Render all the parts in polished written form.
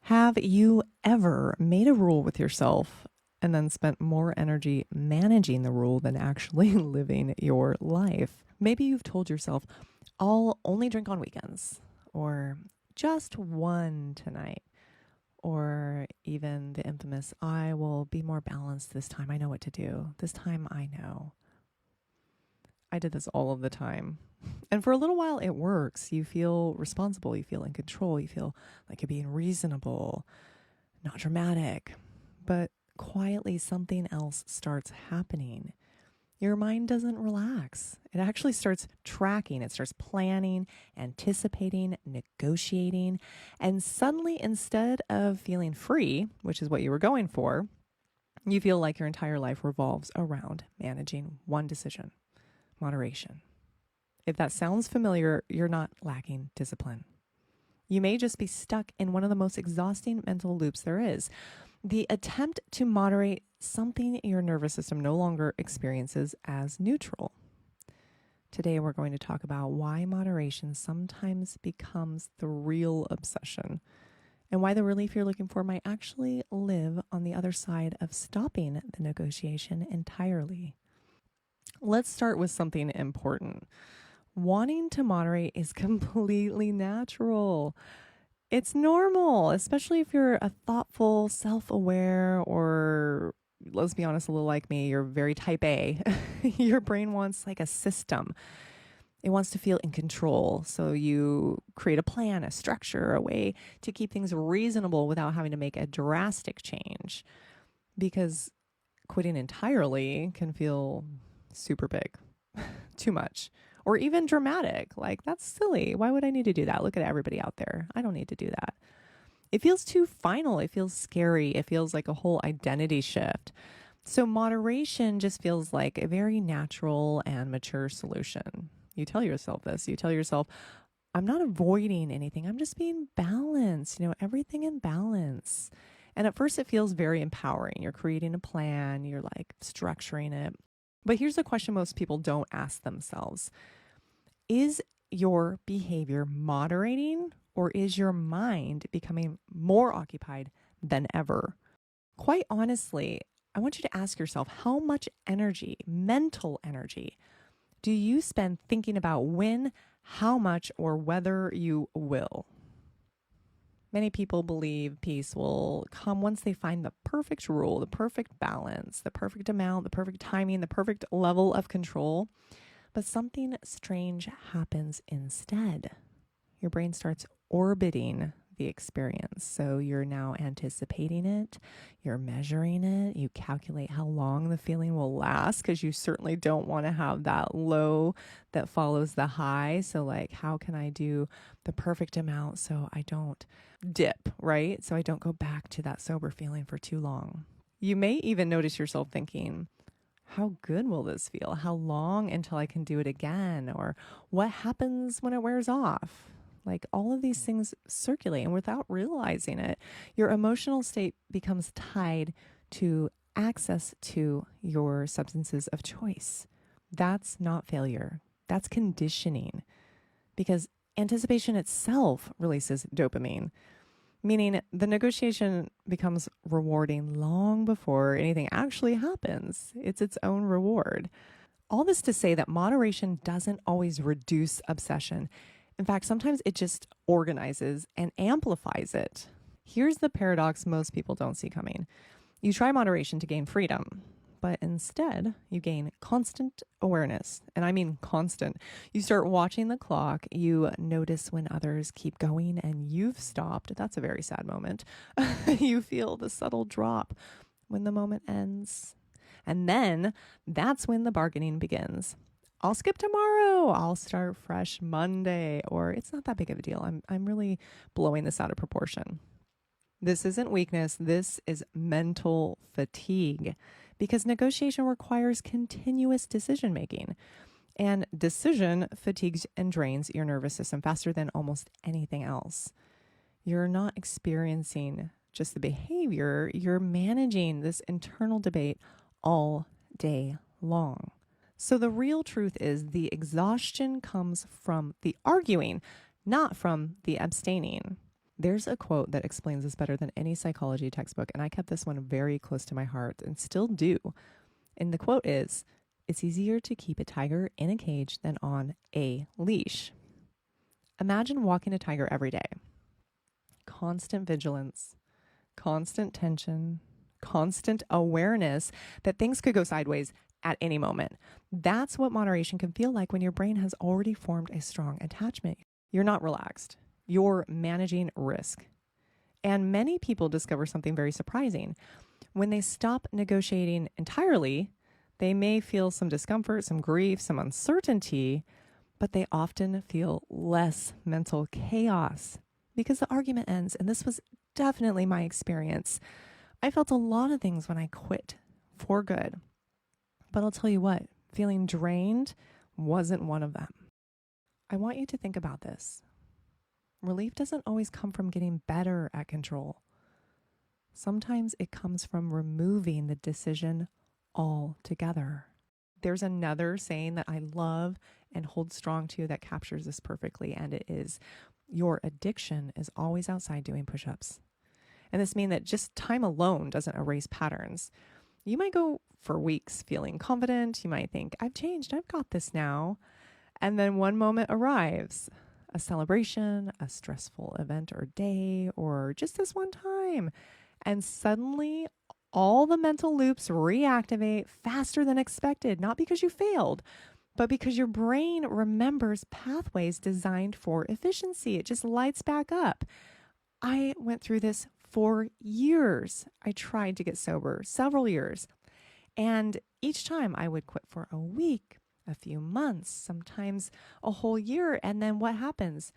Have you ever made a rule with yourself and then spent more energy managing the rule than actually living your life? Maybe you've told yourself, I'll only drink on weekends, or just one tonight, or even the infamous, I will be more balanced this time. I know what to do. This time I know. I did this all of the time. And for a little while, it works. You feel responsible. You feel in control. You feel like you're being reasonable, not dramatic. But quietly, something else starts happening. Your mind doesn't relax. It actually starts tracking. It starts planning, anticipating, negotiating. And suddenly, instead of feeling free, which is what you were going for, you feel like your entire life revolves around managing one decision: moderation. If that sounds familiar, you're not lacking discipline. You may just be stuck in one of the most exhausting mental loops there is. The attempt to moderate something your nervous system no longer experiences as neutral. Today, we're going to talk about why moderation sometimes becomes the real obsession, and why the relief you're looking for might actually live on the other side of stopping the negotiation entirely. Let's start with something important. Wanting to moderate is completely natural. It's normal, especially if you're a thoughtful, self-aware, or let's be honest, a little like me, you're very type A. Your brain wants like a system. It wants to feel in control. So you create a plan, a structure, a way to keep things reasonable without having to make a drastic change. Because quitting entirely can feel super big, too much, or even dramatic. Like, that's silly. Why would I need to do that? Look at everybody out there. I don't need to do that. It feels too final. It feels scary. It feels like a whole identity shift. So moderation just feels like a very natural and mature solution. You tell yourself this. You tell yourself, I'm not avoiding anything. I'm just being balanced, everything in balance. And at first it feels very empowering. You're creating a plan. You're like structuring it. But here's the question most people don't ask themselves. Is your behavior moderating, or is your mind becoming more occupied than ever? Quite honestly, I want you to ask yourself, how much energy, mental energy, do you spend thinking about when, how much, or whether you will? Many people believe peace will come once they find the perfect rule, the perfect balance, the perfect amount, the perfect timing, the perfect level of control. But something strange happens instead. Your brain starts orbiting the experience. So you're now anticipating it, you're measuring it, you calculate how long the feeling will last, because you certainly don't want to have that low that follows the high. So like, how can I do the perfect amount so I don't dip, right? So I don't go back to that sober feeling for too long. You may even notice yourself thinking, how good will this feel? How long until I can do it again? Or what happens when it wears off? Like, all of these things circulate, and without realizing it, your emotional state becomes tied to access to your substances of choice. That's not failure. That's conditioning, because anticipation itself releases dopamine, meaning the negotiation becomes rewarding long before anything actually happens. It's its own reward. All this to say that moderation doesn't always reduce obsession. In fact, sometimes it just organizes and amplifies it. Here's the paradox most people don't see coming. You try moderation to gain freedom, but instead you gain constant awareness. And I mean constant. You start watching the clock. You notice when others keep going and you've stopped. That's a very sad moment. You feel the subtle drop when the moment ends. And then that's when the bargaining begins. I'll skip tomorrow. I'll start fresh Monday. Or it's not that big of a deal. I'm really blowing this out of proportion. This isn't weakness. This is mental fatigue, because negotiation requires continuous decision making, and decision fatigues and drains your nervous system faster than almost anything else. You're not experiencing just the behavior. You're managing this internal debate all day long. So the real truth is the exhaustion comes from the arguing, not from the abstaining. There's a quote that explains this better than any psychology textbook, and I kept this one very close to my heart and still do. And the quote is, "It's easier to keep a tiger in a cage than on a leash." Imagine walking a tiger every day. Constant vigilance, constant tension, constant awareness that things could go sideways at any moment. That's what moderation can feel like when your brain has already formed a strong attachment. You're not relaxed. You're managing risk. And many people discover something very surprising. When they stop negotiating entirely, they may feel some discomfort, some grief, some uncertainty, but they often feel less mental chaos because the argument ends. And this was definitely my experience. I felt a lot of things when I quit for good. But I'll tell you what, feeling drained wasn't one of them. I want you to think about this. Relief doesn't always come from getting better at control. Sometimes it comes from removing the decision altogether. There's another saying that I love and hold strong to that captures this perfectly, and it is, your addiction is always outside doing push-ups. And this means that just time alone doesn't erase patterns. You might go for weeks feeling confident. You might think, I've changed, I've got this now. And then one moment arrives, a celebration, a stressful event or day, or just this one time. And suddenly all the mental loops reactivate faster than expected, not because you failed, but because your brain remembers pathways designed for efficiency. It just lights back up. I went through this for years. I tried to get sober several years. And each time I would quit for a week, a few months, sometimes a whole year. And then what happens?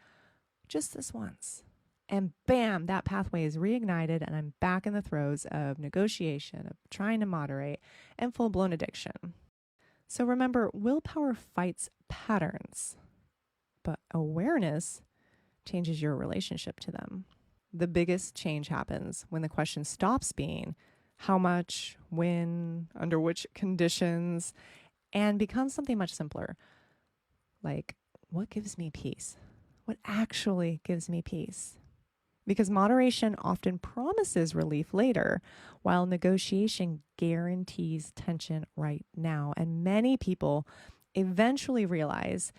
Just this once. And bam, that pathway is reignited and I'm back in the throes of negotiation, of trying to moderate, and full-blown addiction. So remember, willpower fights patterns, but awareness changes your relationship to them. The biggest change happens when the question stops being how much, when, under which conditions, and becomes something much simpler. Like, what gives me peace? What actually gives me peace? Because moderation often promises relief later, while negotiation guarantees tension right now. And many people eventually realize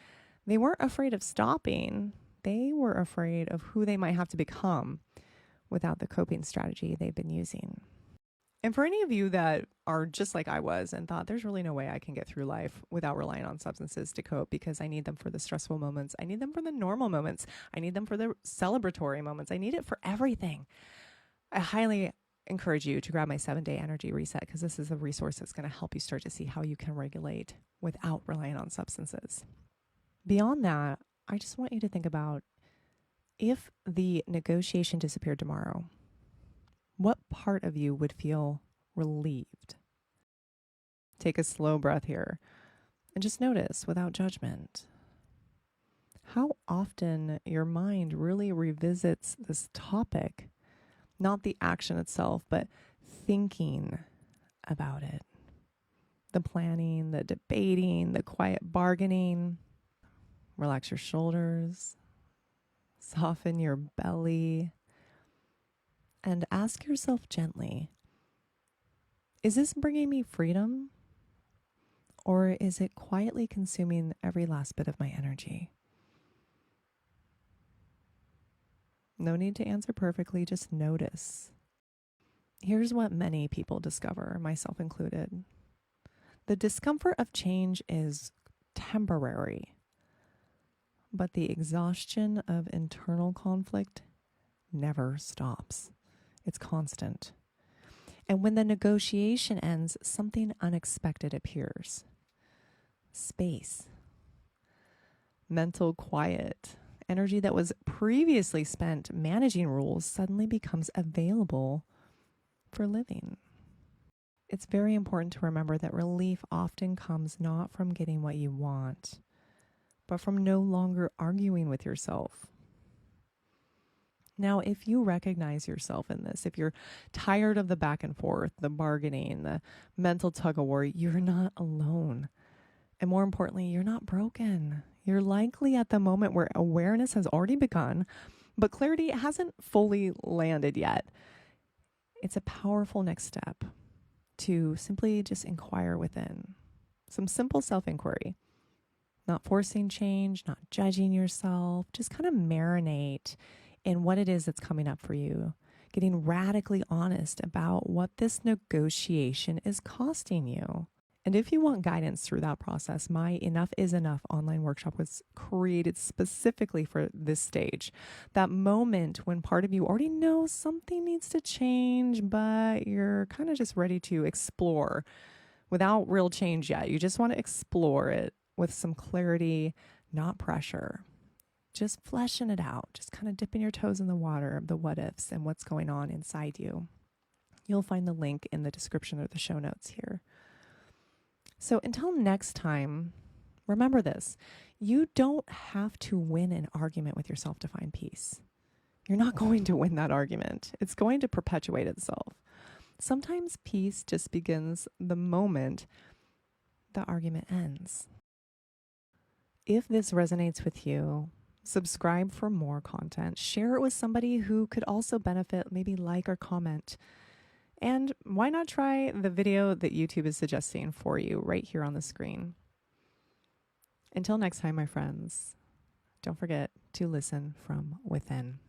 they weren't afraid of stopping. They were afraid of who they might have to become without the coping strategy they've been using. And for any of you that are just like I was and thought there's really no way I can get through life without relying on substances to cope because I need them for the stressful moments, I need them for the normal moments, I need them for the celebratory moments, I need it for everything. I highly encourage you to grab my 7-day energy reset because this is a resource that's going to help you start to see how you can regulate without relying on substances. Beyond that, I just want you to think about if the negotiation disappeared tomorrow, what part of you would feel relieved? Take a slow breath here and just notice without judgment how often your mind really revisits this topic, not the action itself, but thinking about it. The planning, the debating, the quiet bargaining. Relax your shoulders, soften your belly, and ask yourself gently, is this bringing me freedom? Or is it quietly consuming every last bit of my energy? No need to answer perfectly, just notice. Here's what many people discover, myself included. The discomfort of change is temporary, but the exhaustion of internal conflict never stops. It's constant. And when the negotiation ends, something unexpected appears. Space, mental quiet, energy that was previously spent managing rules suddenly becomes available for living. It's very important to remember that relief often comes not from getting what you want, but from no longer arguing with yourself. Now, if you recognize yourself in this, if you're tired of the back and forth, the bargaining, the mental tug of war, you're not alone. And more importantly, you're not broken. You're likely at the moment where awareness has already begun, But clarity hasn't fully landed yet. It's a powerful next step to simply just inquire within. Some simple self inquiry, not forcing change, not judging yourself, just kind of marinate in what it is that's coming up for you, getting radically honest about what this negotiation is costing you. And if you want guidance through that process, my Enough is Enough online workshop was created specifically for this stage. That moment when part of you already knows something needs to change, but you're kind of just ready to explore without real change yet. You just want to explore it with some clarity, not pressure. Just fleshing it out, just kind of dipping your toes in the water of the what ifs and what's going on inside you. You'll find the link in the description or the show notes here. So until next time, remember this. You don't have to win an argument with yourself to find peace. You're not going to win that argument. It's going to perpetuate itself. Sometimes peace just begins the moment the argument ends. If this resonates with you, subscribe for more content. Share it with somebody who could also benefit, maybe like or comment. And why not try the video that YouTube is suggesting for you right here on the screen? Until next time, my friends, don't forget to listen from within.